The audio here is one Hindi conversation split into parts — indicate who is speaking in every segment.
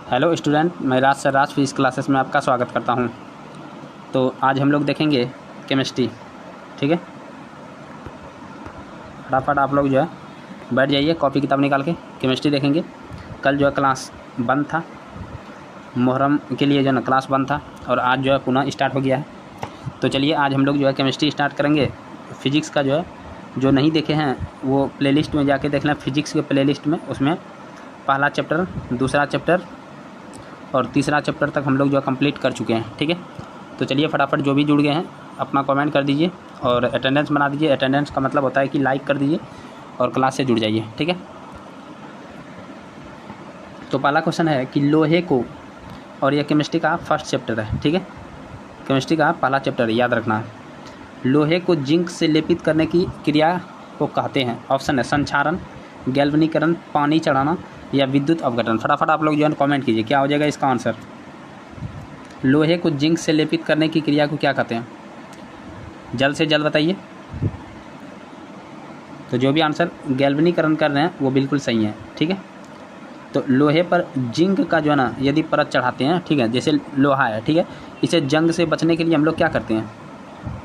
Speaker 1: हेलो स्टूडेंट, मैं राज सर राज फिजिक्स क्लासेस में आपका स्वागत करता हूं। तो आज हम लोग देखेंगे केमिस्ट्री। ठीक है, फटाफट आप लोग जो है बैठ जाइए, कॉपी किताब निकाल के केमिस्ट्री देखेंगे। कल जो है क्लास बंद था, मुहर्रम के लिए जो है ना क्लास बंद था, और आज जो है पुनः स्टार्ट हो गया है। तो चलिए आज हम लोग जो है केमिस्ट्री स्टार्ट करेंगे। फिजिक्स का जो है जो नहीं देखे हैं वो प्लेलिस्ट में जाके देख लें, फिजिक्स के प्लेलिस्ट में, उसमें पहला चैप्टर, दूसरा चैप्टर और तीसरा चैप्टर तक हम लोग जो है कंप्लीट कर चुके हैं। ठीक है, तो चलिए फटाफट जो भी जुड़ गए हैं अपना कमेंट कर दीजिए और अटेंडेंस बना दीजिए। अटेंडेंस का मतलब होता है कि लाइक कर दीजिए और क्लास से जुड़ जाइए। ठीक है, तो पहला क्वेश्चन है कि लोहे को, और यह केमिस्ट्री का फर्स्ट चैप्टर है। ठीक है, केमिस्ट्री का पहला चैप्टर याद रखना है। लोहे को जिंक से लेपित करने की क्रिया को कहते हैं। ऑप्शन है संक्षारण, गैल्वनीकरण, पानी चढ़ाना या विद्युत अपघटन। फटाफट आप लोग जो है कमेंट कीजिए क्या हो जाएगा इसका आंसर। लोहे को जिंक से लेपित करने की क्रिया को क्या कहते हैं, जल्द से जल्द बताइए। तो जो भी आंसर गैल्वनीकरण कर रहे हैं वो बिल्कुल सही है। ठीक है, तो लोहे पर जिंक का जो है ना यदि परत चढ़ाते हैं, ठीक है, जैसे लोहा है, ठीक है, इसे जंग से बचने के लिए हम लोग क्या करते हैं,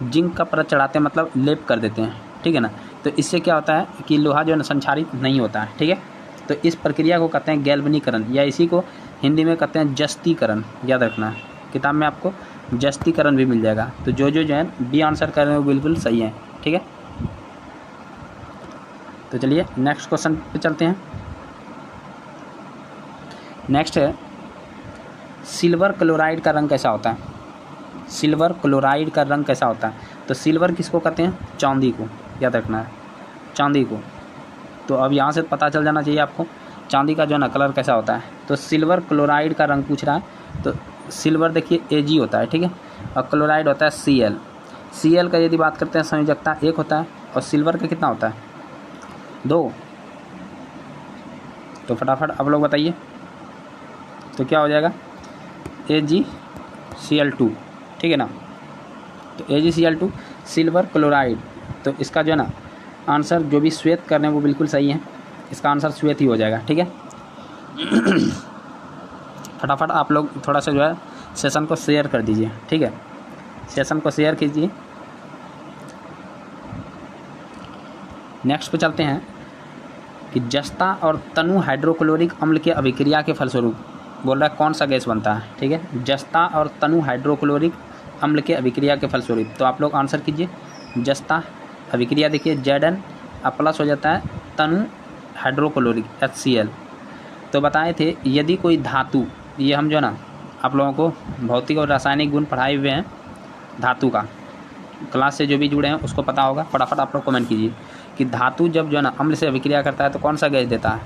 Speaker 1: जिंक का परत चढ़ाते हैं, मतलब लेप कर देते हैं। ठीक है ना, तो इससे क्या होता है कि लोहा जो है ना संक्षारित नहीं होता है। ठीक है, तो इस प्रक्रिया को कहते हैं गैल्वनीकरण, या इसी को हिंदी में कहते हैं जस्तीकरण। याद रखना है, किताब में आपको जस्तीकरण भी मिल जाएगा। तो जो है बी आंसर कर रहे हैं वो बिल्कुल सही है। ठीक है, तो चलिए नेक्स्ट क्वेश्चन पे चलते हैं। नेक्स्ट है सिल्वर क्लोराइड का रंग कैसा होता है। सिल्वर क्लोराइड का रंग कैसा होता है, तो सिल्वर किसको कहते हैं, चांदी को। याद रखना है, चांदी को। तो अब यहाँ से पता चल जाना चाहिए आपको चांदी का जो है ना कलर कैसा होता है। तो सिल्वर क्लोराइड का रंग पूछ रहा है, तो सिल्वर देखिए Ag होता है, ठीक है, और क्लोराइड होता है Cl। Cl का यदि बात करते हैं संयोजकता 1 होता है, और सिल्वर का कितना होता है, 2। तो फटाफट आप लोग बताइए, तो क्या हो जाएगा, AgCl2। ठीक है ना, तो AgCl2 सिल्वर क्लोराइड। तो इसका जो है ना आंसर जो भी श्वेत कर रहे हैं वो बिल्कुल सही है, इसका आंसर श्वेत ही हो जाएगा। ठीक है, फटाफट आप लोग थोड़ा सा जो है सेशन को शेयर कर दीजिए। ठीक है, सेशन को शेयर कीजिए। नेक्स्ट पे चलते हैं कि जस्ता और तनु हाइड्रोक्लोरिक अम्ल की अभिक्रिया के फलस्वरूप बोल रहा है कौन सा गैस बनता है। ठीक है, जस्ता और तनु हाइड्रोक्लोरिक अम्ल के अभिक्रिया के फलस्वरूप, तो आप लोग आंसर कीजिए। जस्ता अभिक्रिया देखिए Zn प्लस हो जाता है तनु हाइड्रोक्लोरिक HCl। तो बताए थे यदि कोई धातु, ये हम जो है ना आप लोगों को भौतिक और रासायनिक गुण पढ़ाए हुए हैं धातु का, क्लास से जो भी जुड़े हैं उसको पता होगा। फटाफट आप लोग कमेंट कीजिए कि धातु जब जो है ना अम्ल से अभिक्रिया करता है तो कौन सा गैस देता है,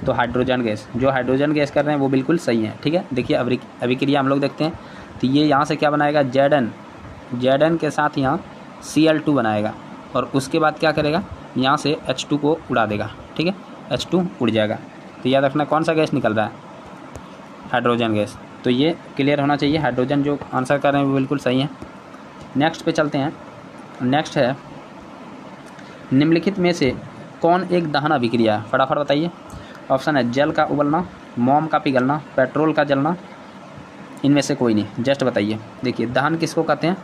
Speaker 1: तो हाइड्रोजन गैस। जो हाइड्रोजन गैस कर रहे हैं वो बिल्कुल सही है। ठीक है, देखिए अभिक्रिया हम लोग देखते हैं, तो ये यहाँ से क्या बनाएगा, Zn के साथ यहाँ Cl2 बनाएगा, और उसके बाद क्या करेगा, यहाँ से H2 को उड़ा देगा। ठीक है, H2 उड़ जाएगा। तो याद रखना कौन सा गैस निकल रहा है, हाइड्रोजन गैस। तो ये क्लियर होना चाहिए, हाइड्रोजन जो आंसर कर रहे हैं वो बिल्कुल सही है। नेक्स्ट पे चलते हैं। नेक्स्ट है निम्नलिखित में से कौन एक दहन अभिक्रिया है, फटाफट बताइए। ऑप्शन है जल का उबलना, मोम का पिघलना, पेट्रोल का जलना, इनमें से कोई नहीं, जस्ट बताइए। देखिए दहन किसको कहते हैं,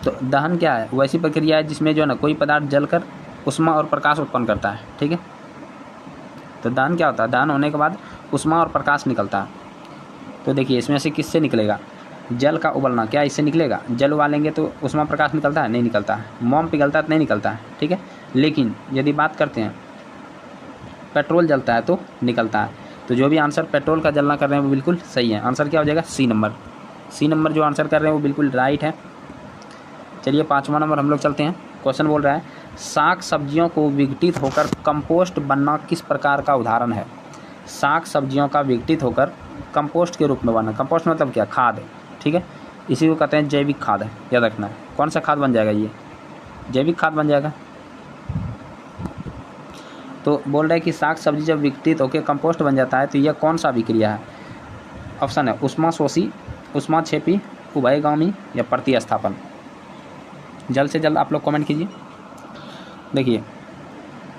Speaker 1: तो दहन क्या है, वैसी प्रक्रिया है जिसमें जो है ना कोई पदार्थ जलकर उष्मा और प्रकाश उत्पन्न करता है। ठीक है, तो दहन क्या होता है, दहन होने के बाद उष्मा और प्रकाश निकलता है। तो देखिए इसमें से किससे निकलेगा, जल का उबलना, क्या इससे निकलेगा, जल उबालेंगे तो उष्मा प्रकाश निकलता है, नहीं निकलता है। मोम पिघलता है तो नहीं निकलता है। ठीक है, लेकिन यदि बात करते हैं पेट्रोल जलता है तो निकलता है। तो जो भी आंसर पेट्रोल का जलना कर रहे हैं वो बिल्कुल सही है। आंसर क्या हो जाएगा, सी नंबर जो आंसर कर रहे हैं वो बिल्कुल राइट है। चलिए 5वां नंबर हम लोग चलते हैं। क्वेश्चन बोल रहा है साग सब्जियों को विघटित होकर कंपोस्ट बनना किस प्रकार का उदाहरण है। साग सब्जियों का विघटित होकर कंपोस्ट के रूप में बनना, कंपोस्ट मतलब क्या, खाद। ठीक है, इसी को कहते हैं जैविक खाद है। याद रखना है कौन सा खाद बन जाएगा, ये जैविक खाद बन जाएगा। तो बोल रहा है कि साग सब्जी जब विघटित होकर कंपोस्ट बन जाता है तो यह कौन सा अभिक्रिया है। ऑप्शन है उष्माशोषी, उष्माक्षेपी, उभयगामी या प्रतिस्थापन। जल्द से जल्द आप लोग कमेंट कीजिए। देखिए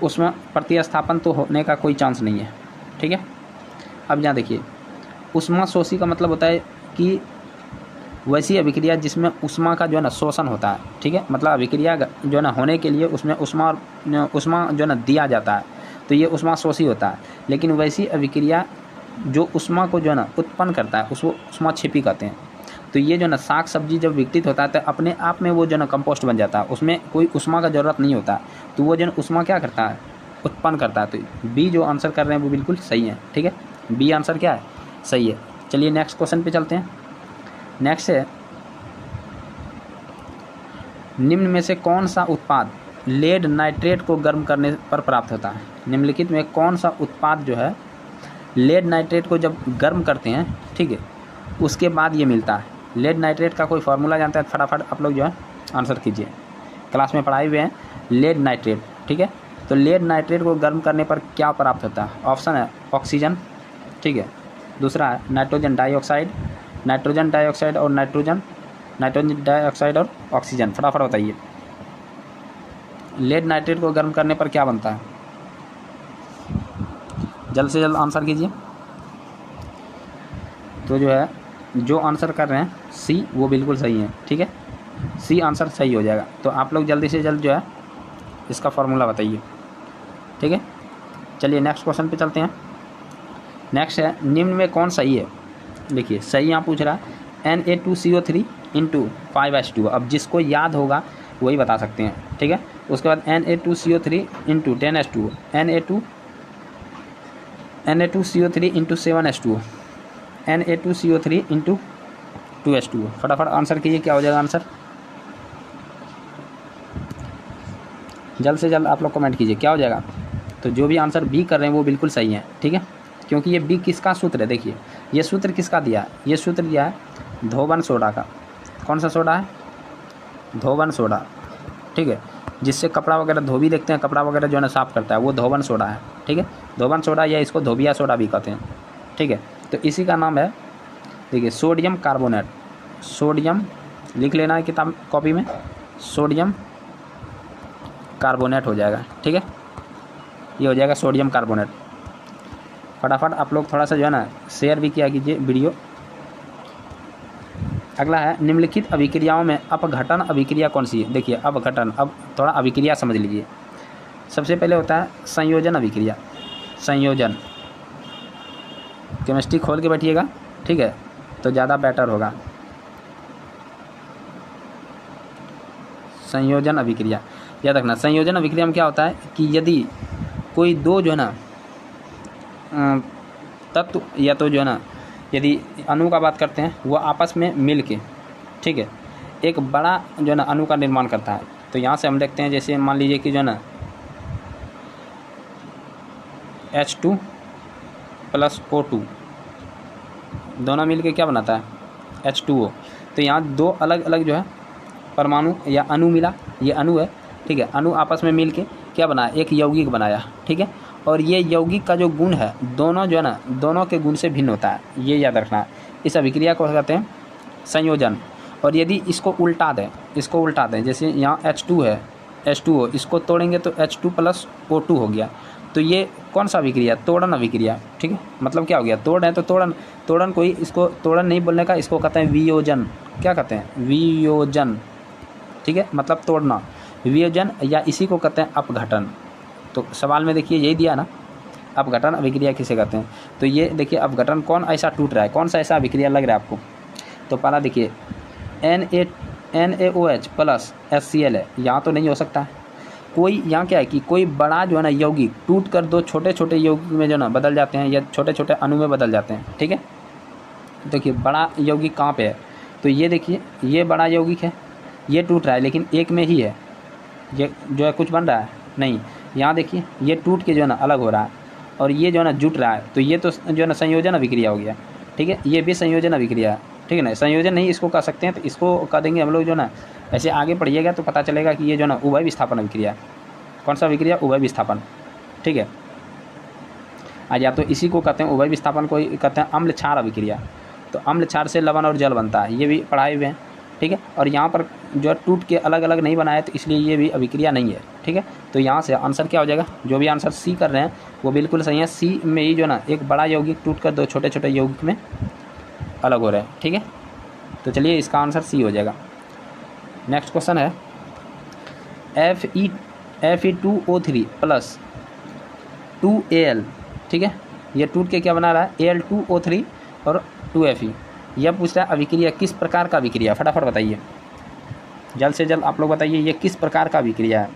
Speaker 1: उसमें प्रतिस्थापन तो होने का कोई चांस नहीं है। ठीक है, अब यहाँ देखिए, ऊष्मा शोषी का मतलब होता है कि वैसी अभिक्रिया जिसमें ऊष्मा का जो है ना शोषण होता है, ठीक है, मतलब अभिक्रिया जो है ना होने के लिए उसमें ऊष्मा जो है ना दिया जाता है, तो ये ऊष्मा शोषी होता है। लेकिन वैसी अभिक्रिया जो ऊष्मा को जो है ना उत्पन्न करता है उसको ऊष्मा क्षेपी कहते हैं। तो ये जो है ना साग सब्जी जब विघटित होता है तो अपने आप में वो जो है ना कंपोस्ट बन जाता है, उसमें कोई ऊष्मा का ज़रूरत नहीं होता, तो वो जो है ऊष्मा क्या करता है, उत्पन्न करता है। तो बी जो आंसर कर रहे हैं वो बिल्कुल सही है, ठीक है, बी आंसर क्या है, सही है। चलिए नेक्स्ट क्वेश्चन पे चलते हैं। नेक्स्ट है, निम्न में से कौन सा उत्पाद लेड नाइट्रेट को गर्म करने पर प्राप्त होता है। निम्नलिखित में कौन सा उत्पाद जो है लेड नाइट्रेट को जब गर्म करते हैं, ठीक है, उसके बाद ये मिलता है। लेड नाइट्रेट का कोई फार्मूला जानते हैं, फटाफट आप लोग जो है आंसर कीजिए, क्लास में पढ़ाए हुए हैं लेड नाइट्रेट, ठीक है। तो लेड नाइट्रेट को गर्म करने पर क्या प्राप्त होता है, ऑप्शन है ऑक्सीजन, ठीक है, दूसरा है नाइट्रोजन डाइऑक्साइड, नाइट्रोजन डाइऑक्साइड और नाइट्रोजन डाइऑक्साइड और ऑक्सीजन, फटाफट बताइए। लेड नाइट्रेट को गर्म करने पर क्या बनता है, जल्द से जल्द आंसर कीजिए। तो जो है जो आंसर कर रहे हैं सी वो बिल्कुल सही है, ठीक है, सी आंसर सही हो जाएगा। तो आप लोग जल्दी से जल्द जो है इसका फार्मूला बताइए, ठीक है। चलिए नेक्स्ट क्वेश्चन पे चलते हैं। नेक्स्ट है, निम्न में कौन सही है। देखिए सही यहाँ पूछ रहा है Na2CO3 × 5H2। अब जिसको याद होगा वही बता सकते हैं, ठीक है। उसके बाद Na2CO3 × 10H2, Na2CO3 × 7H2, Na2CO3 × 2H2। फटाफट आंसर कीजिए, क्या हो जाएगा आंसर, जल्द से जल्द आप लोग कमेंट कीजिए क्या हो जाएगा। तो जो भी आंसर बी कर रहे हैं वो बिल्कुल सही है, ठीक है, क्योंकि ये बी किसका सूत्र है। देखिए ये सूत्र किसका दिया है, ये सूत्र दिया है धोबन सोडा का। कौन सा सोडा है, धोबन सोडा, ठीक है, जिससे कपड़ा वगैरह धोबी देखते हैं, कपड़ा वगैरह जो है ना साफ़ करता है, वो धोबन सोडा है, ठीक है, धोबन सोडा या इसको धोबिया सोडा भी कहते हैं, ठीक है। तो इसी का नाम है, देखिए सोडियम कार्बोनेट, सोडियम लिख लेना है किताब कॉपी में, सोडियम कार्बोनेट हो जाएगा, ठीक है, ये हो जाएगा सोडियम कार्बोनेट। फटाफट आप लोग थोड़ा सा जो है ना शेयर भी किया कीजिए वीडियो। अगला है, निम्नलिखित अभिक्रियाओं में अपघटन अभिक्रिया कौन सी है। देखिए अपघटन, अब थोड़ा अभिक्रिया समझ लीजिए। सबसे पहले होता है संयोजन अभिक्रिया, संयोजन, केमिस्ट्री खोल के बैठिएगा, ठीक है, तो ज़्यादा बेटर होगा। संयोजन अभिक्रिया याद रखना। संयोजन अभिक्रिया में क्या होता है कि यदि कोई दो जो है ना तत्व या तो जो है ना, यदि अणु का बात करते हैं, वो आपस में मिल के, ठीक है, एक बड़ा जो है ना अणु का निर्माण करता है। तो यहाँ से हम देखते हैं, जैसे मान लीजिए कि जो है ना H2 + O2 दोनों मिल के क्या बनाता है, H2O। तो यहाँ दो अलग अलग जो है परमाणु या अणु मिला, ये अणु है, ठीक है, अणु आपस में मिल के क्या बनाया, एक यौगिक बनाया, ठीक है। और ये यौगिक का जो गुण है, दोनों जो है ना, दोनों के गुण से भिन्न होता है, ये याद रखना है। इस अभिक्रिया को कहते हैं संयोजन। और यदि इसको उल्टा दें, जैसे यहाँ H2 है, H2O, इसको तोड़ेंगे तो H2 + O2 हो गया। तो ये कौन सा अभिक्रिया, तोड़न अभिक्रिया, ठीक है, मतलब क्या हो गया, तोड़ है तो तोड़न कोई, इसको तोड़न नहीं बोलने का, इसको कहते हैं वियोजन। क्या कहते हैं, वियोजन, ठीक है, मतलब तोड़ना, वियोजन, या इसी को कहते हैं अपघटन। तो सवाल में देखिए यही दिया ना, अपघटन अभिक्रिया किसे कहते हैं। तो ये देखिए अपघटन कौन ऐसा टूट रहा है, कौन सा ऐसा अभिक्रिया लग रहा है आपको। तो पहला देखिए NaOH + HCl है, यहाँ तो नहीं हो सकता है। कोई यहाँ क्या है कि कोई बड़ा जो है ना यौगिक टूट कर दो छोटे छोटे यौगिक में जो ना बदल जाते हैं, या छोटे छोटे अणु में बदल जाते हैं, ठीक है। देखिए बड़ा यौगिक कहाँ पे है, तो ये देखिए ये बड़ा यौगिक है, ये टूट रहा है, लेकिन एक में ही है, ये जो है कुछ बन रहा है नहीं। यहाँ देखिए ये टूट के जो है ना अलग हो रहा है, और ये जो है ना जुट रहा है, तो ये तो जो है ना संयोजन अभिक्रिया हो गया, ठीक है, ये भी संयोजन अभिक्रिया है, ठीक है ना। संयोजन नहीं इसको कह सकते हैं, तो इसको कह देंगे हम लोग जो ना, ऐसे आगे पढ़िएगा तो पता चलेगा कि ये जो ना उभय विस्थापन अभिक्रिया। कौन सा अभिक्रिया, उभय विस्थापन, ठीक है। आज या तो इसी को कहते हैं उभय विस्थापन को कहते हैं अम्ल क्षार अभिक्रिया। तो अम्ल क्षार से लवण और जल बनता है, ये भी पढ़ाए हुए हैं, ठीक है। और यहाँ पर जो है टूट के अलग अलग नहीं बनाया, तो इसलिए ये भी अभिक्रिया नहीं है, ठीक है। तो यहाँ से आंसर क्या हो जाएगा, जो भी आंसर सी कर रहे हैं वो बिल्कुल सही है। सी में ही जो ना एक बड़ा यौगिक टूट कर दो छोटे छोटे यौगिक में अलग हो रहे हैं, ठीक है। तो चलिए इसका आंसर सी हो जाएगा। नेक्स्ट क्वेश्चन है Fe2O3 प्लस 2Al, ठीक है। ये टूट के क्या बना रहा है, Al2O3 और 2Fe। यह पूछ रहा है अभिक्रिया किस प्रकार का अभिक्रिया, फटाफट बताइए, जल्द से जल्द आप लोग बताइए ये किस प्रकार का अभिक्रिया है।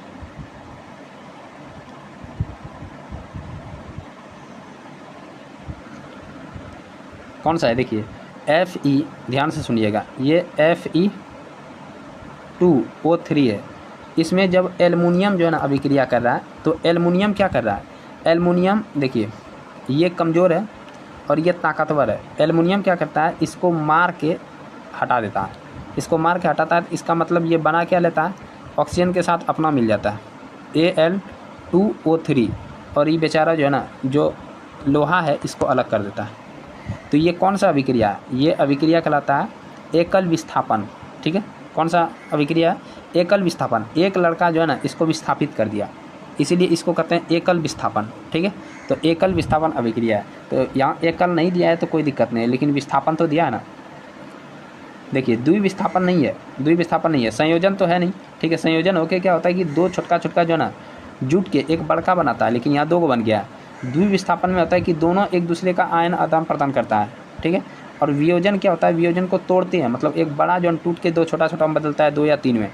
Speaker 1: कौन सा है, देखिए Fe, ध्यान से सुनिएगा, ये Fe2O3 है। इसमें जब एल्युमिनियम जो है ना अभिक्रिया कर रहा है, तो एल्युमिनियम क्या कर रहा है, एल्युमिनियम देखिए ये कमज़ोर है और ये ताकतवर है। एल्युमिनियम क्या करता है, इसको मार के हटा देता है, इसको मार के हटाता है। इसका मतलब ये बना क्या लेता है, ऑक्सीजन के साथ अपना मिल जाता है Al2O3, और ये बेचारा जो है ना जो लोहा है इसको अलग कर देता है। तो ये कौन सा अभिक्रिया है, ये अभिक्रिया कहलाता है एकल विस्थापन, ठीक है। कौन सा अभिक्रिया है, एकल विस्थापन। एक लड़का जो है ना इसको विस्थापित कर दिया, इसीलिए इसको कहते हैं एकल विस्थापन, ठीक है। तो एकल विस्थापन अभिक्रिया है। तो यहाँ एकल नहीं दिया है तो कोई दिक्कत नहीं है, लेकिन विस्थापन तो दिया है ना। देखिए द्विविस्थापन नहीं है, द्विविस्थापन नहीं है, संयोजन तो है नहीं, ठीक है। संयोजन होके क्या होता है कि दो छोटका छोटका जो है ना जुट के एक बड़का बनाता है, लेकिन यहाँ दो को बन गया है। द्विविस्थापन में होता है कि दोनों एक दूसरे का आयन आदान प्रदान करता है, ठीक है। और वियोजन क्या होता है, वियोजन को तोड़ते हैं, मतलब एक बड़ा जो टूट के दो छोटा छोटा में बदलता है, 2 या 3 में,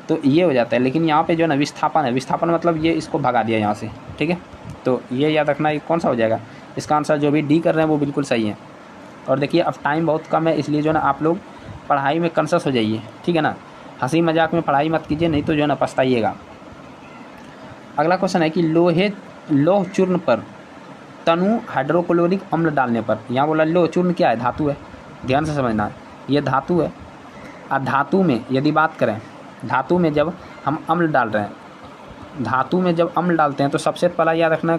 Speaker 1: तो ये हो जाता है। लेकिन यहाँ पे जो है ना विस्थापन है, विस्थापन मतलब ये इसको भगा दिया यहाँ से, ठीक है। तो ये याद रखना, ये कौन सा हो जाएगा, इसका आंसर जो भी डी कर रहे हैं वो बिल्कुल सही है। और देखिए अब टाइम बहुत कम है, इसलिए जो है ना आप लोग पढ़ाई में कंसस हो जाइए, ठीक है ना। हंसी मजाक में पढ़ाई मत कीजिए, नहीं तो जो है ना पछताइएगा। अगला क्वेश्चन है कि लौह चूर्ण पर तनु हाइड्रोक्लोरिक अम्ल डालने पर, यहाँ बोला लौह चूर्ण क्या है, धातु है, ध्यान से समझना, ये धातु है। और धातु में यदि बात करें, धातु में जब हम अम्ल डाल रहे हैं, धातु में जब अम्ल डालते हैं तो सबसे पहला याद रखना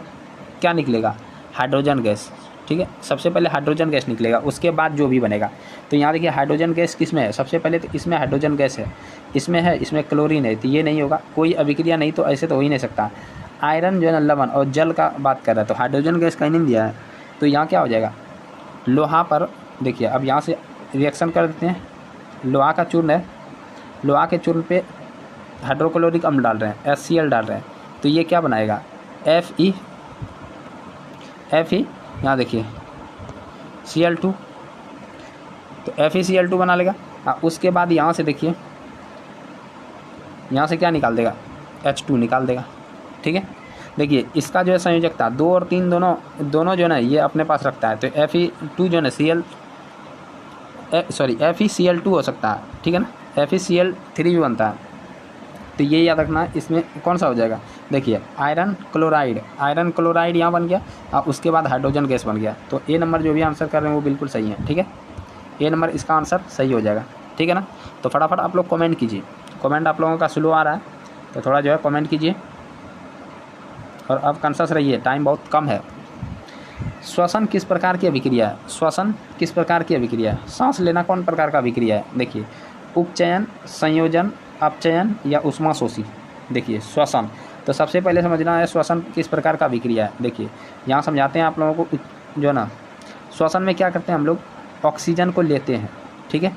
Speaker 1: क्या निकलेगा, हाइड्रोजन गैस, ठीक है। सबसे पहले हाइड्रोजन गैस निकलेगा, उसके बाद जो भी बनेगा। तो यहाँ देखिए हाइड्रोजन गैस किस में है, सबसे पहले तो इसमें हाइड्रोजन गैस है, इसमें क्लोरीन है, तो ये नहीं होगा, कोई अभिक्रिया नहीं, तो ऐसे तो हो ही नहीं सकता। आयरन जो है ना लवण और जल का बात कर रहा है, तो हाइड्रोजन गैस कहीं नहीं दिया है, तो यहाँ क्या हो जाएगा, लोहा पर। देखिए अब यहाँ से रिएक्शन कर देते हैं, लोहा का चूर्ण है, लोहा के चूर्ण पे हाइड्रोक्लोरिक अम्ल डाल रहे हैं, HCl डाल रहे हैं, तो ये क्या बनाएगा, Fe, यहाँ देखिए Cl2, तो FeCl2 बना लेगा। उसके बाद यहाँ से देखिए, यहाँ से क्या निकाल देगा, H2 निकाल देगा, ठीक है। देखिए इसका जो है संयोजकता 2 और 3 दोनों जो है ना ये अपने पास रखता है, तो Fe2 जो है ना FeCl2 हो सकता है, ठीक है ना। FeCl3 भी बनता है, तो ये याद रखना इसमें कौन सा हो जाएगा। देखिए आयरन क्लोराइड यहाँ बन गया, और उसके बाद हाइड्रोजन गैस बन गया। तो ए नंबर जो भी आंसर कर रहे हैं वो बिल्कुल सही है, ठीक है। ए नंबर इसका आंसर सही हो जाएगा, ठीक है ना। तो फटाफट आप लोग कमेंट कीजिए, कमेंट आप लोगों का स्लो आ रहा है, तो थोड़ा जो है कमेंट कीजिए, और अब कंसस रहिए, टाइम बहुत कम है। श्वसन किस प्रकार की अभिक्रिया है, श्वसन किस प्रकार की अभिक्रिया है, सांस लेना कौन प्रकार का अभिक्रिया है। देखिए उपचयन, संयोजन, अपचयन या ऊष्माशोषी। देखिए श्वसन, तो सबसे पहले समझना है श्वसन किस प्रकार का अभिक्रिया है। देखिए यहाँ समझाते हैं आप लोगों को, जो ना श्वसन में क्या करते हैं हम लोग, ऑक्सीजन को लेते हैं, ठीक है,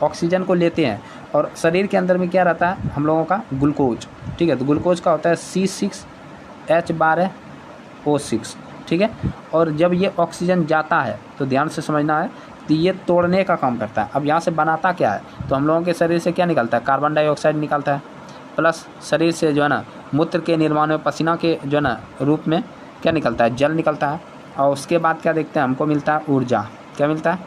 Speaker 1: ऑक्सीजन को लेते हैं, और शरीर के अंदर में क्या रहता है हम लोगों का, ग्लूकोज, ठीक है। तो ग्लूकोज का होता है C6H12O6, ठीक है। और जब ये ऑक्सीजन जाता है तो ध्यान से समझना है, तो ये तोड़ने का काम करता है। अब यहाँ से बनाता क्या है, तो हम लोगों के शरीर से क्या निकलता है, कार्बन डाइऑक्साइड निकलता है, प्लस शरीर से जो है ना मूत्र के निर्माण में पसीना के जो है ना रूप में क्या निकलता है, जल निकलता है। और उसके बाद क्या देखते हैं, हमको मिलता है ऊर्जा, क्या मिलता है,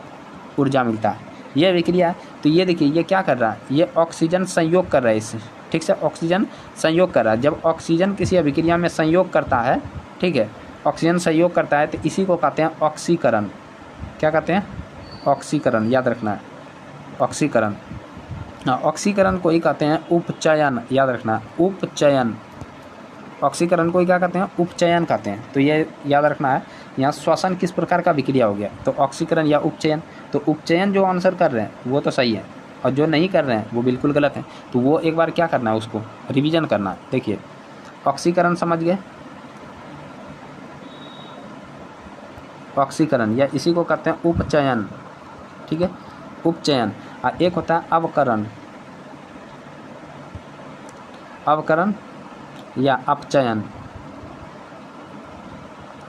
Speaker 1: ऊर्जा मिलता है। ये अभिक्रिया है। तो ये देखिए ये क्या कर रहा है, ये ऑक्सीजन संयोग कर रहा है इससे, ठीक से, ऑक्सीजन संयोग कर रहा है। जब ऑक्सीजन किसी अभिक्रिया में संयोग करता है, ठीक है, ऑक्सीजन संयोग करता है, तो इसी को कहते हैं ऑक्सीकरण। क्या कहते हैं, ऑक्सीकरण, याद रखना है, ऑक्सीकरण। हाँ, ऑक्सीकरण को ही कहते हैं उपचयन, याद रखना, उपचयन। ऑक्सीकरण को ही क्या कहते हैं, उपचयन कहते हैं। तो ये याद रखना है। यहाँ श्वसन किस प्रकार का अभिक्रिया हो गया, तो ऑक्सीकरण या उपचयन। तो उपचयन जो आंसर कर रहे हैं वो तो सही है, और जो नहीं कर रहे हैं वो बिल्कुल गलत है। तो वो एक बार क्या करना है, उसको रिवीजन करना है। देखिए ऑक्सीकरण समझ गए, ऑक्सीकरण या इसी को कहते हैं उपचयन, ठीक है, उपचयन। और एक होता है अवकरण, अवकरण या अपचयन,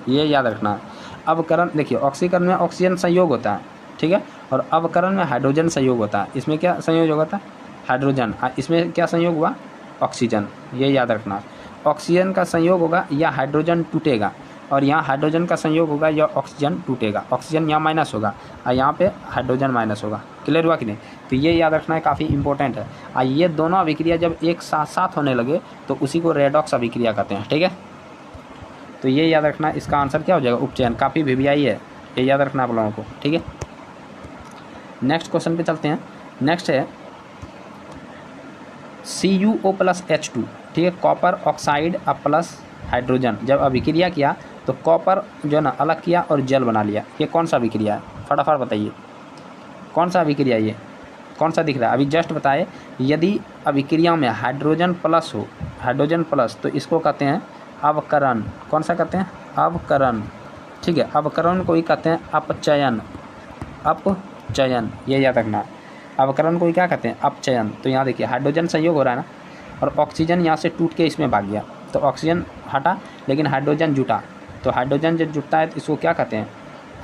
Speaker 1: ये याद रखना है। अवकरण देखिए ऑक्सीकरण में ऑक्सीजन संयोग होता है, ठीक है, और अवकरण में हाइड्रोजन संयोग होता है। इसमें क्या संयोग होता है, हाइड्रोजन, इसमें क्या संयोग हुआ, ऑक्सीजन, ये याद रखना। ऑक्सीजन का संयोग होगा या हाइड्रोजन टूटेगा, और यहाँ हाइड्रोजन का संयोग होगा या ऑक्सीजन टूटेगा। ऑक्सीजन यहाँ माइनस होगा और यहाँ पे हाइड्रोजन माइनस होगा। क्लियर हुआ कि नहीं? तो ये याद रखना है, काफ़ी इंपॉर्टेंट है। और ये दोनों अभिक्रिया जब एक साथ साथ होने लगे तो उसी को रेडॉक्स अभिक्रिया कहते हैं, ठीक है। तो ये याद रखना, इसका आंसर क्या हो जाएगा, उपचयन। काफ़ी वीवीआई है, ये याद रखना आप लोगों को, ठीक है। नेक्स्ट क्वेश्चन पे चलते हैं। नेक्स्ट है CuO+H2, ठीक है, कॉपर ऑक्साइड प्लस हाइड्रोजन जब अभिक्रिया किया तो कॉपर जो है ना अलग किया और जल बना लिया। ये कौन सा अभिक्रिया है, फटाफट बताइए, कौन सा अभिक्रिया, ये कौन सा दिख रहा है, अभी जस्ट बताए। यदि अभिक्रिया में हाइड्रोजन प्लस हो, हाइड्रोजन प्लस, तो इसको कहते हैं अवकरण। कौन सा कहते हैं, अवकरण, ठीक है। अवकरण को ही कहते हैं अपचयन, अपचयन, ये याद रखना। अवकरण को ही क्या कहते हैं, अपचयन। तो यहाँ देखिए हाइड्रोजन संयोग हो रहा है ना, और ऑक्सीजन यहाँ से टूट के इसमें भाग गया, तो ऑक्सीजन हटा लेकिन हाइड्रोजन जुटा। तो हाइड्रोजन जब जुटता है तो इसको क्या कहते हैं,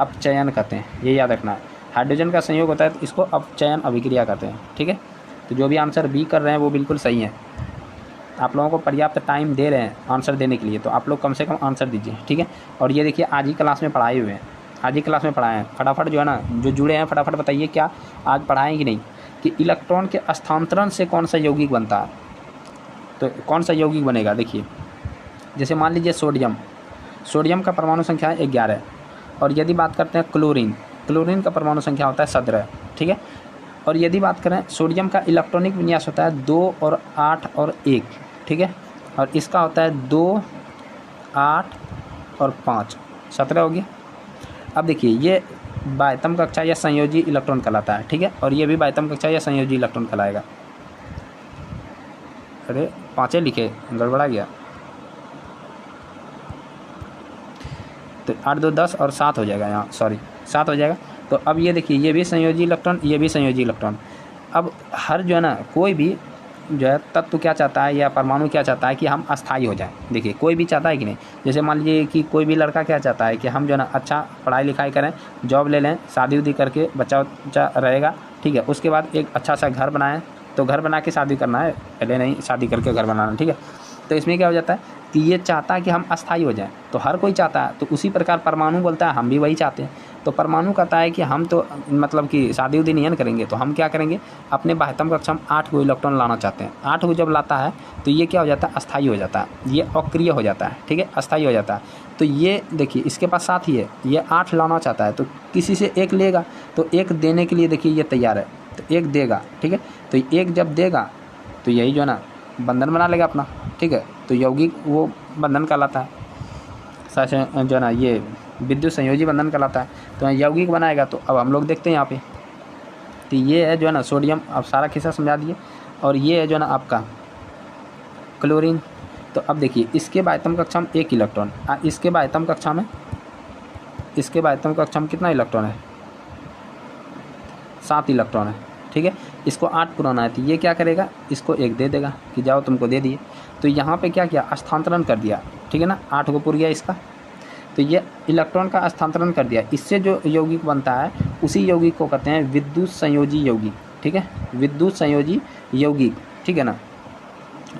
Speaker 1: अपचयन कहते हैं, ये याद रखना। हाइड्रोजन का संयोग होता है तो इसको अपचयन अभिक्रिया कहते हैं, ठीक है। तो जो भी आंसर बी कर रहे हैं वो बिल्कुल सही है। आप लोगों को पर्याप्त टाइम दे रहे हैं आंसर देने के लिए, तो आप लोग कम से कम आंसर दीजिए, ठीक है। और ये देखिए आज ही क्लास में पढ़ाए हुए हैं, आज ही क्लास में पढ़ाए हैं। फटाफट जो है ना, जो जुड़े हैं फटाफट बताइए क्या आज पढ़ाएं कि नहीं, कि इलेक्ट्रॉन के स्थानांतरण से कौन सा यौगिक बनता है। तो कौन सा यौगिक बनेगा, देखिए जैसे मान लीजिए सोडियम, सोडियम का परमाणु संख्या है 11, और यदि बात करते हैं क्लोरीन, क्लोरीन का परमाणु संख्या होता है 17, ठीक है। और यदि बात करें सोडियम का इलेक्ट्रॉनिक विन्यास होता है 2 और 8 और 1, ठीक है, और इसका होता है 2, 8 और 5, 17 हो गया। अब देखिए ये बाह्यतम कक्षा या संयोजी इलेक्ट्रॉन कहलाता है, ठीक है, और ये भी बाह्यतम कक्षा या संयोजी इलेक्ट्रॉन कहलाएगा। अरे 5 लिखे, गड़बड़ा गया। तो 8 2 10 और 7 हो जाएगा, यहाँ सॉरी 7 हो जाएगा। तो अब ये देखिए ये भी संयोजी इलेक्ट्रॉन, ये भी संयोजी इलेक्ट्रॉन। अब हर जो है ना कोई भी जो है तत्व क्या चाहता है या परमाणु क्या चाहता है कि हम अस्थायी हो जाएं। देखिए कोई भी चाहता है कि नहीं, जैसे मान लीजिए कि कोई भी लड़का क्या चाहता है कि हम जो है ना अच्छा पढ़ाई लिखाई करें, जॉब ले लें, शादी उदी करके बच्चा उच्चा रहेगा, ठीक है, उसके बाद एक अच्छा सा घर बनाएं। तो घर बना के शादी करना है, पहले नहीं शादी करके घर बनाना, ठीक है। तो इसमें क्या हो जाता है कि ये चाहता है कि हम अस्थायी हो जाएं, तो हर कोई चाहता है। तो उसी प्रकार परमाणु बोलता है हम भी वही चाहते हैं। तो परमाणु कहता है कि हम तो मतलब कि शादी उदी नहीं करेंगे, तो हम क्या करेंगे, अपने बाह्यतम कक्षा में 8 को इलेक्ट्रॉन लाना चाहते हैं। 8 को जब लाता है तो ये क्या हो जाता है, अस्थायी हो जाता है, ये अक्रिय हो जाता है, ठीक है, अस्थायी हो जाता है। तो ये देखिए इसके पास 7 ही है, ये 8 लाना चाहता है, तो किसी से 1 लेगा, तो 1 देने के लिए देखिए ये तैयार है, तो 1 देगा, ठीक है। तो 1 जब देगा तो यही जो है ना बंधन बना लेगा अपना, ठीक है। तो यौगिक वो बंधन कहलाता है, सच जो है ना ये विद्युत संयोजी बंधन कहलाता है। तो यौगिक बनाएगा। तो अब हम लोग देखते हैं यहाँ पे, तो ये है जो है ना सोडियम, अब सारा किस्सा समझा दिए। और ये है जो है ना आपका क्लोरीन। तो अब देखिए इसके बाह्यतम कक्षा में 1 इलेक्ट्रॉन, इसके बाह्यतम कक्षा में, इसके बाह्यतम कक्षा में कितना इलेक्ट्रॉन है, 7 इलेक्ट्रॉन है, ठीक है। इसको 8 पुराना है, तो ये क्या करेगा, इसको 1 दे देगा कि जाओ तुमको दे दिए। तो यहाँ पे क्या किया, स्थानांतरण कर दिया, ठीक है ना, 8 को पुर गया इसका, तो ये इलेक्ट्रॉन का स्थानांतरण कर दिया। इससे जो यौगिक बनता है उसी यौगिक को कहते हैं विद्युत संयोजी यौगिक, ठीक है, विद्युत संयोजी यौगिक, ठीक है ना।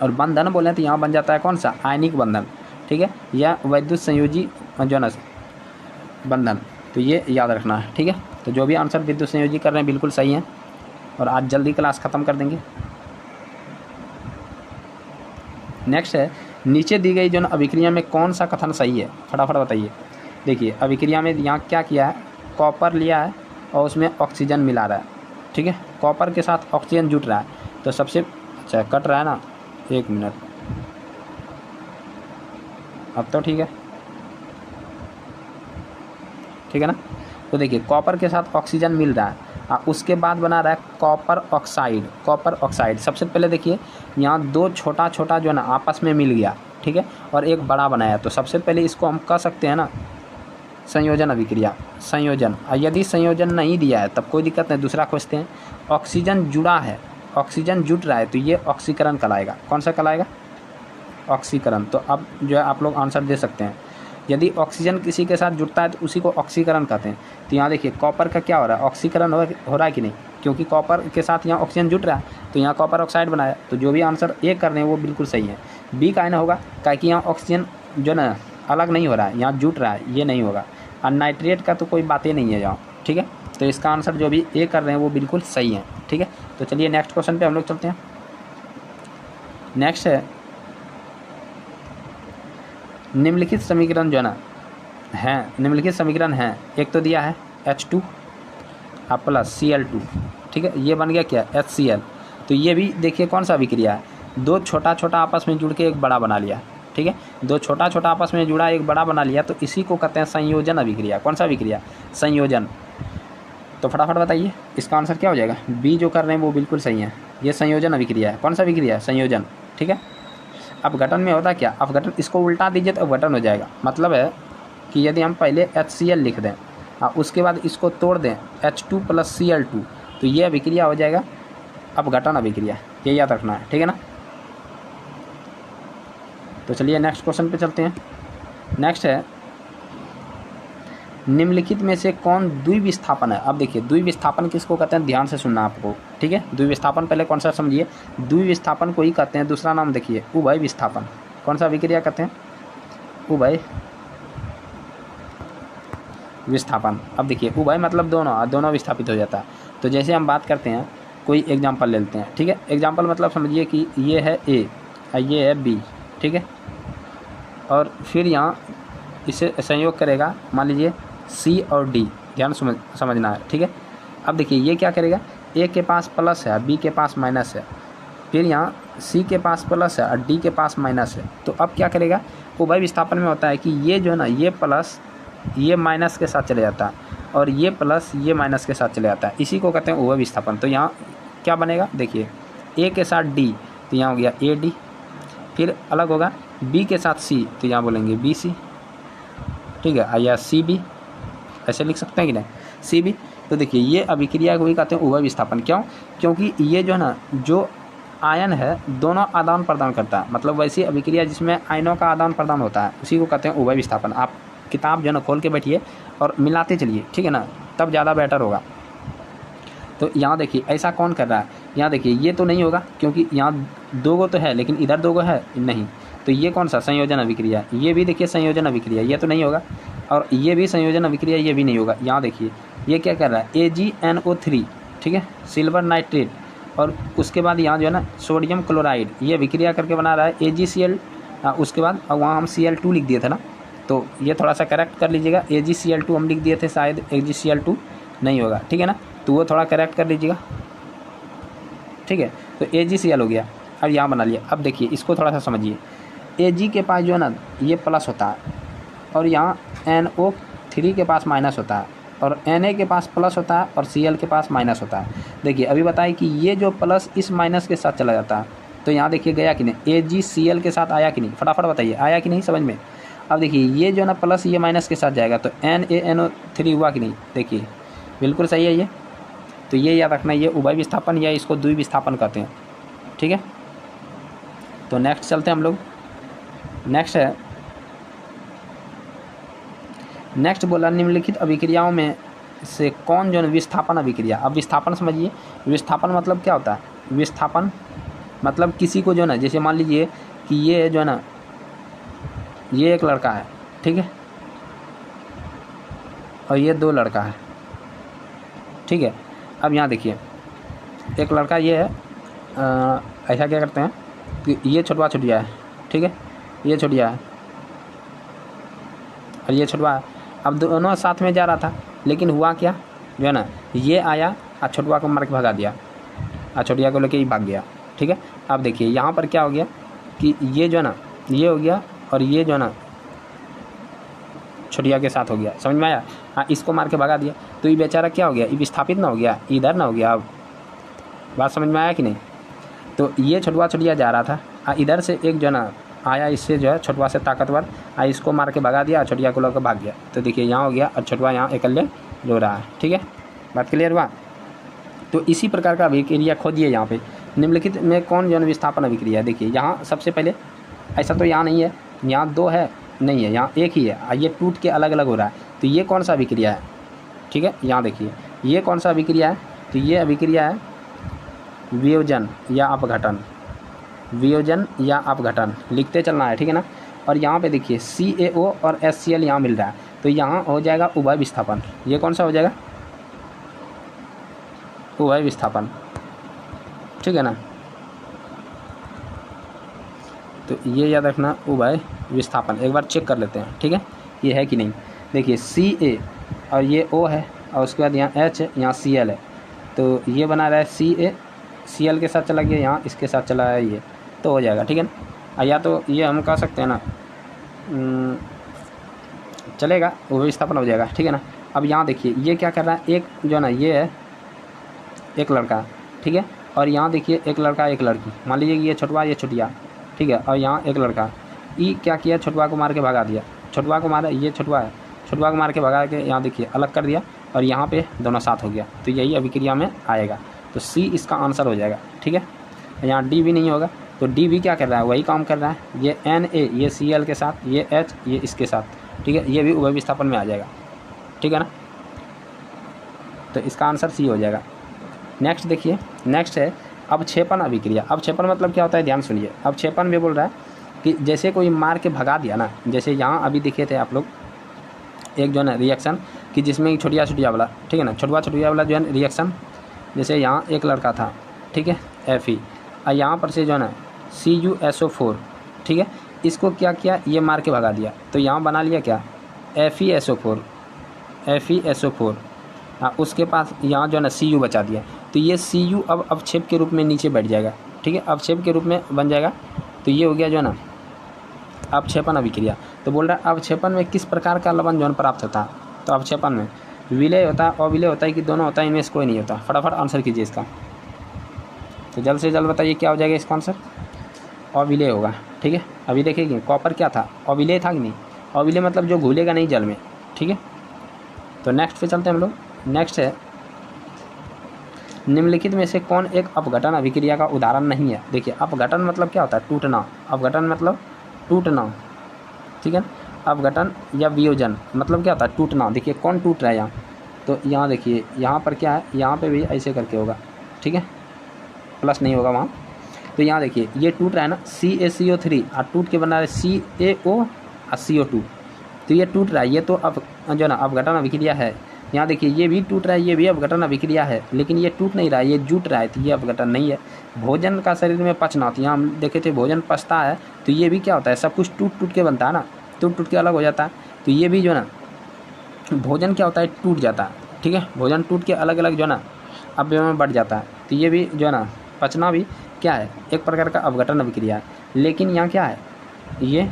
Speaker 1: और बंधन बोले तो यहाँ बन जाता है कौन सा, आयनिक बंधन, ठीक है, या विद्युत संयोजी जो ना बंधन। तो ये याद रखना है, ठीक है। तो जो भी आंसर विद्युत संयोजी कर रहे हैं बिल्कुल सही है, और आज जल्दी क्लास ख़त्म कर देंगे। नेक्स्ट है नीचे दी गई जो ना अभिक्रिया में कौन सा कथन सही है, फटाफट बताइए। देखिए अभिक्रिया में यहाँ क्या किया है, कॉपर लिया है और उसमें ऑक्सीजन मिला रहा है, ठीक है, कॉपर के साथ ऑक्सीजन जुट रहा है। तो सबसे अच्छा कट रहा है ना, 1 मिनट, अब तो ठीक है, ठीक है ना। तो देखिए कॉपर के साथ ऑक्सीजन मिल रहा है उसके बाद बना रहा है कॉपर ऑक्साइड। कॉपर ऑक्साइड सबसे पहले देखिए यहाँ दो छोटा छोटा जो है ना आपस में मिल गया, ठीक है, और एक बड़ा बनाया। तो सबसे पहले इसको हम कह सकते हैं ना संयोजन अभिक्रिया, संयोजन। यदि संयोजन नहीं दिया है तब कोई दिक्कत नहीं, दूसरा खोजते हैं। ऑक्सीजन जुड़ा है, ऑक्सीजन जुट रहा है तो ये ऑक्सीकरण कहलाएगा। कौन सा कहलाएगा? ऑक्सीकरण। तो अब जो है आप लोग आंसर दे सकते हैं। यदि ऑक्सीजन किसी के साथ जुड़ता है तो उसी को ऑक्सीकरण कहते हैं। तो यहाँ देखिए कॉपर का क्या हो रहा है, ऑक्सीकरण हो रहा है कि नहीं, क्योंकि कॉपर के साथ यहाँ ऑक्सीजन जुट रहा है तो यहाँ कॉपर ऑक्साइड बनाया। तो जो भी आंसर ए कर रहे हैं वो बिल्कुल सही है। बी का ना होगा, कि यहाँ ऑक्सीजन जो ना अलग नहीं हो रहा है, यहाँ जुट रहा है, ये नहीं होगा। और नाइट्रेट का तो कोई बात ही नहीं है यहाँ, ठीक है। तो इसका आंसर जो भी ए कर रहे हैं वो बिल्कुल सही है, ठीक है। तो चलिए नेक्स्ट क्वेश्चन पे हम लोग चलते हैं। नेक्स्ट है निम्नलिखित समीकरण जो है ना है, निम्नलिखित समीकरण है। एक तो दिया है H2 प्लस Cl2, ठीक है, ये बन गया क्या HCl। तो ये भी देखिए कौन सा अभिक्रिया है, दो छोटा छोटा आपस में जुड़ के एक बड़ा बना लिया, ठीक है, दो छोटा छोटा आपस में जुड़ा एक बड़ा बना लिया। तो इसी को कहते हैं संयोजन अभिक्रिया। कौन सा अभिक्रिया? संयोजन। तो फटाफट बताइए इसका आंसर क्या हो जाएगा। बी जो कर रहे हैं वो बिल्कुल सही है, ये संयोजन अभिक्रिया है। कौन सा अभिक्रिया है? संयोजन, ठीक है। अपघटन में होता क्या, अपघटन, इसको उल्टा दीजिए तो अपघटन हो जाएगा। मतलब है कि यदि हम पहले HCl लिख दें और उसके बाद इसको तोड़ दें H2 प्लस Cl2 तो ये अभिक्रिया हो जाएगा अपघटन अभिक्रिया, ये याद रखना है, ठीक है ना। तो चलिए नेक्स्ट क्वेश्चन पे चलते हैं। नेक्स्ट है निम्नलिखित में से कौन द्विविस्थापन है। अब देखिए द्विविस्थापन किसको कहते हैं, ध्यान से सुनना आपको, ठीक है। द्विविस्थापन पहले कौन सा समझिए, द्विविस्थापन को ही कहते हैं, दूसरा नाम देखिए उभय विस्थापन। कौन सा अभिक्रिया कहते हैं? उभय विस्थापन। अब देखिए उभय मतलब दोनों, दोनों विस्थापित हो जाता है। तो जैसे हम बात करते हैं, कोई एग्जाम्पल ले लेते हैं, ठीक है। एग्जाम्पल मतलब समझिए कि ये है ए और ये है बी, ठीक है, और फिर यहाँ इसे संयोग करेगा मान लीजिए सी और डी, ध्यान समझना है, ठीक है। अब देखिए ये क्या करेगा, ए के पास प्लस है, बी के पास माइनस है, फिर यहाँ सी के पास प्लस है और डी के पास माइनस है। तो अब क्या करेगा, उभय विस्थापन में होता है कि ये जो है ना ये प्लस ये माइनस के साथ चले जाता है और ये प्लस ये माइनस के साथ चले जाता है, इसी को कहते हैं उभय विस्थापन। तो यहाँ क्या बनेगा, देखिए ए के साथ डी तो यहाँ हो गया ए डी, फिर अलग होगा बी के साथ सी तो यहाँ बोलेंगे बी सी, ठीक है, या सी बी, ऐसे लिख सकते हैं कि नहीं, सी बी। तो देखिए ये अभिक्रिया को भी कहते हैं उभय विस्थापन। क्यों? क्योंकि ये जो है ना जो आयन है दोनों आदान प्रदान करता है, मतलब वैसी अभिक्रिया जिसमें आयनों का आदान प्रदान होता है उसी को कहते हैं उभय विस्थापन। आप किताब जो है ना खोल के बैठिए और मिलाते चलिए, ठीक है ना, तब ज़्यादा बेटर होगा। तो यहाँ देखिए ऐसा कौन कर रहा है, यहाँ देखिए ये तो नहीं होगा क्योंकि यहाँ दो गो तो है लेकिन इधर दो गो है नहीं, तो ये कौन सा संयोजन अभिक्रिया, ये भी देखिए संयोजन अभिक्रिया, ये तो नहीं होगा, और ये भी संयोजन अभिक्रिया, ये भी नहीं होगा। यहाँ देखिए ये क्या कर रहा है AgNO3, ठीक है, सिल्वर नाइट्रेट, और उसके बाद यहाँ जो है ना सोडियम क्लोराइड, ये अभिक्रिया करके बना रहा है AgCl, उसके बाद वहाँ हम Cl2 लिख दिए थे ना, तो ये थोड़ा सा करेक्ट कर लीजिएगा, AgCl2 हम लिख दिए थे, शायद AgCl2 नहीं होगा, ठीक है ना, तो वो थोड़ा करेक्ट कर लीजिएगा, ठीक है। तो AgCl हो गया, अब यहाँ बना लिया। अब देखिए इसको थोड़ा सा समझिए, Ag के पास जो है ना ये प्लस होता है और यहाँ NO3 के पास माइनस होता है और Na के पास प्लस होता है और Cl के पास माइनस होता है। देखिए अभी बताइए कि ये जो प्लस इस माइनस के साथ चला जाता है, तो यहाँ देखिए गया कि नहीं, AgCl के साथ आया कि नहीं, फटाफट बताइए आया कि नहीं समझ में। अब देखिए ये जो ना प्लस ये माइनस के साथ जाएगा तो NaNO3 हुआ कि नहीं, देखिए बिल्कुल सही है ये। तो ये याद रखना, ये उभय विस्थापन या इसको द्विविस्थापन कहते हैं, ठीक है। तो नेक्स्ट चलते हैं हम लोग। नेक्स्ट है, नेक्स्ट बोला निम्नलिखित अभिक्रियाओं में से कौन जो है विस्थापन अभिक्रिया। अब विस्थापन समझिए, विस्थापन मतलब क्या होता है, विस्थापन मतलब किसी को जो है ना, जैसे मान लीजिए कि ये जो है ना ये एक लड़का है, ठीक है, और ये दो लड़का है, ठीक है। अब यहाँ देखिए एक लड़का ये है, ऐसा क्या करते हैं कि ये छुटवा छुटिया है, ठीक है, ये छुटिया है और ये छुटवा है। अब दोनों साथ में जा रहा था लेकिन हुआ क्या, जो है ना ये आया और छुटवा को मार के भगा दिया और छुटिया को लेके ही भाग गया, ठीक है। अब देखिए यहाँ पर क्या हो गया कि ये जो है ना ये हो गया और ये जो है ना छुटिया के साथ हो गया, समझ में आया। हाँ इसको मार के भगा दिया, तो ये बेचारा क्या हो गया, ये विस्थापित ना हो गया, इधर ना हो गया। अब बात समझ में आया कि नहीं। तो ये छोटवा छोटिया जा रहा था, इधर से एक जो है ना आया, इससे जो है छोटवा से ताकतवर, इसको मार के भगा दिया, छोटिया को लेकर भाग गया। तो देखिए यहाँ हो गया और छोटवा यहाँ अकेले रो रहा है। ठीक है, बात क्लियर हुआ। तो इसी प्रकार का अभिक्रिया खोजिए यहाँ पे, निम्नलिखित में कौन जो है विस्थापन अभिक्रिया है। देखिए यहाँ सबसे पहले, ऐसा तो यहाँ नहीं है, यहाँ 2 है नहीं है, यहाँ 1 ही है, ये टूट के अलग अलग हो रहा है। तो ये कौन सा अभिक्रिया है, ठीक है, यहाँ देखिए ये कौन सा अभिक्रिया है। तो ये अभिक्रिया है वियोजन या अपघटन, वियोजन या अपघटन लिखते चलना है, ठीक है ना। और यहाँ पे देखिए CaO और HCl यहाँ मिल रहा है, तो यहाँ हो जाएगा उभय विस्थापन। ये कौन सा हो जाएगा, उभय विस्थापन, ठीक है ना। तो ये याद रखना, उभय विस्थापन। एक बार चेक कर लेते हैं, ठीक है, ये है कि नहीं। देखिए Ca और ये O है, और उसके बाद यहाँ H है, यहाँ Cl है, तो ये बना रहा है Cl के साथ चला गया, यहाँ इसके साथ चला है ये, तो हो जाएगा, ठीक है ना। या तो ये हम कह सकते हैं ना, चलेगा, उभय विस्थापन हो जाएगा, ठीक है ना। अब यहाँ देखिए ये क्या कर रहा है, एक जो है ना ये है एक लड़का, ठीक है, और यहाँ देखिए एक लड़का एक लड़की, मान लीजिए कि ये छोटवा ये छोटिया, ठीक है, और यहाँ एक लड़का, ये क्या किया, छोटवा को मार के भगा दिया, छोटवा को मारा, ये छोटवा है, छोटवा को मार के भगा के यहाँ देखिए अलग कर दिया, और यहाँ पे दोनों साथ हो गया। तो यही अभिक्रिया में आएगा, तो C इसका आंसर हो जाएगा, ठीक है। यहाँ D भी नहीं होगा, तो D भी क्या कर रहा है, वही काम कर रहा है, ये Na ये Cl के साथ, ये H ये इसके साथ, ठीक है, ये भी उभय विस्थापन में आ जाएगा, ठीक है ना। तो इसका आंसर C हो जाएगा। नेक्स्ट देखिए, नेक्स्ट है अवक्षेपण अभिक्रिया। अवक्षेपण मतलब क्या होता है, ध्यान सुनिए। अवक्षेपण में बोल रहा है कि जैसे कोई मार के भगा दिया ना, जैसे यहाँ अभी देखे थे आप लोग एक जो है ना रिएक्शन, कि जिसमें छोटिया छोटिया वाला, ठीक है ना, छोटवा छोटिया वाला जो है रिएक्शन, जैसे यहाँ एक लड़का था, ठीक है, Fe, और यहाँ पर से जो है ना CuSO4, ठीक है, इसको क्या किया, ये मार के भगा दिया, तो यहाँ बना लिया क्या, FeSO4, FeSO4, हाँ, उसके पास यहाँ जो है ना Cu बचा दिया, तो ये Cu अब अवक्षेप के रूप में नीचे बैठ जाएगा, ठीक है, अवक्षेप के रूप में बन जाएगा। तो ये हो गया जो है ना अवक्षेपण अभिक्रिया। तो बोल रहा है अवक्षेपण में किस प्रकार का लवण जो है प्राप्त होता है। तो अवक्षेपण में विलय होता है, अविलय होता है, कि दोनों होता है, इनमें से कोई नहीं होता। फटाफट आंसर कीजिए इसका, तो जल्द से जल्द बताइए क्या हो जाएगा इसका आंसर, अविलय होगा, ठीक है। अभी देखिए कॉपर क्या था, अविलय था कि नहीं, अविलय मतलब जो घुलेगा नहीं जल में, ठीक है। तो नेक्स्ट पे चलते हैं हम लोग। नेक्स्ट है निम्नलिखित में से कौन एक अपघटन अभिक्रिया का उदाहरण नहीं है। देखिए अपघटन मतलब क्या होता है, टूटना, अपघटन मतलब टूटना, ठीक है। अपघटन या वियोजन मतलब क्या होता है, टूटना। देखिए कौन टूट रहा है यहाँ, तो यहाँ देखिए यहाँ पर क्या है, यहाँ पे भी ऐसे करके होगा, ठीक है, प्लस नहीं होगा वहाँ। तो यहाँ देखिए ये टूट रहा है ना, CaCO3 और टूट के बना रहा है CaO और CO2, तो ये टूट रहा है, ये तो अब जो ना अपघटन अभिक्रिया है। यहाँ देखिए ये भी टूट रहा है, ये भी अपघटन अभिक्रिया है, लेकिन ये टूट नहीं रहा है, ये जुट रहा है, तो ये अपघटन नहीं है। भोजन का शरीर में पचना, तो यहाँ हम देखे थे भोजन पचता है, तो ये भी क्या होता है, सब कुछ टूट टूट के बनता है ना, टूट टूट के अलग हो जाता है। तो ये भी जो ना भोजन क्या होता है, टूट जाता है, ठीक है, भोजन टूट के अलग अलग जो ना अवयव में बढ़ जाता है। तो ये भी जो है ना पचना भी क्या है, एक प्रकार का अपघटन अभिक्रिया है। लेकिन यहाँ क्या है, ये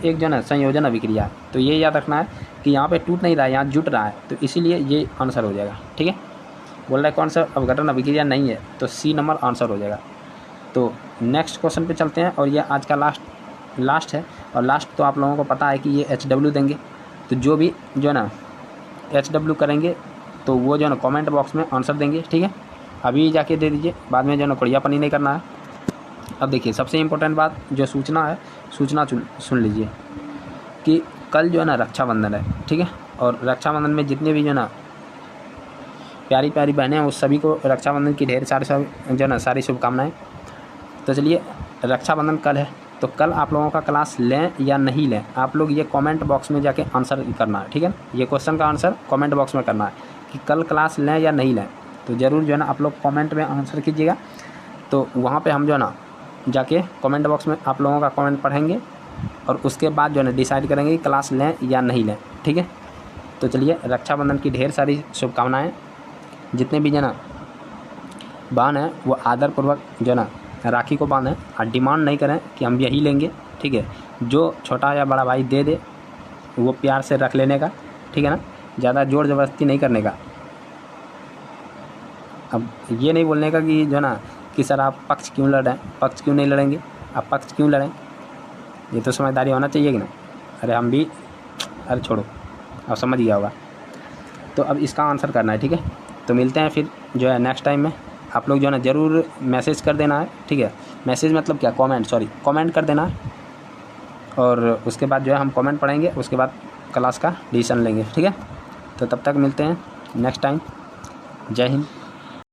Speaker 1: एक जो है संयोजन अभिक्रिया है। तो ये याद रखना है कि यहाँ पे टूट नहीं रहा है, यहाँ जुट रहा है, तो इसीलिए ये आंसर हो जाएगा, ठीक है। बोल रहा है कौन सा अपघटन अभिक्रिया नहीं है, तो C नंबर आंसर हो जाएगा। तो नेक्स्ट क्वेश्चन पे चलते हैं, और ये आज का लास्ट है, और लास्ट तो आप लोगों को पता है कि ये HW देंगे। तो जो भी जो है ना HW करेंगे, तो वो जो है ना कॉमेंट बॉक्स में आंसर देंगे, ठीक है। अभी जाके दे दीजिए, बाद में जो है ना कोड़ियापनी नहीं करना है। अब देखिए सबसे इम्पोर्टेंट बात जो सूचना है, सूचना सुन लीजिए कि कल जो है ना रक्षाबंधन है, ठीक है, और रक्षाबंधन में जितने भी जो है ना प्यारी प्यारी बहनें हैं, उस सभी को रक्षाबंधन की ढेर सारी जो है ना सारी शुभकामनाएं। तो चलिए रक्षाबंधन कल है, तो कल आप लोगों का क्लास लें या नहीं लें, आप लोग ये कमेंट बॉक्स में जाके आंसर करना है, ठीक है। ये क्वेश्चन का आंसर कमेंट बॉक्स में करना है कि कल क्लास लें या नहीं लें। तो ज़रूर जो है ना आप लोग कमेंट में आंसर कीजिएगा, तो वहाँ पे हम जो है ना जाके कमेंट बॉक्स में आप लोगों का कमेंट पढ़ेंगे, और उसके बाद जो है ना डिसाइड करेंगे कि क्लास लें या नहीं लें, ठीक है। तो चलिए रक्षाबंधन की ढेर सारी शुभकामनाएँ। जितने भी जो है ना बहन हैं वो आदरपूर्वक जो है ना राखी को बांधें, और डिमांड नहीं करें कि हम यही लेंगे, ठीक है। जो छोटा या बड़ा भाई दे दे वो प्यार से रख लेने का, ठीक है ना। ज़्यादा ज़ोर ज़बरदस्ती नहीं करने का। अब ये नहीं बोलने का कि जो है ना कि सर आप पक्ष क्यों लड़ रहे हैं, पक्ष क्यों नहीं लड़ेंगे, आप पक्ष क्यों लड़ें, ये तो समझदारी होना चाहिए कि ना। अरे हम भी, अरे छोड़ो, आप समझ गया होगा। तो अब इसका आंसर करना है, ठीक है। तो मिलते हैं फिर जो है नेक्स्ट टाइम में। आप लोग जो है ना ज़रूर मैसेज कर देना है, ठीक है। मैसेज मतलब क्या, कमेंट कर देना है, और उसके बाद जो है हम कमेंट पढ़ेंगे, उसके बाद क्लास का डिसीजन लेंगे, ठीक है। तो तब तक मिलते हैं नेक्स्ट टाइम। जय हिंद।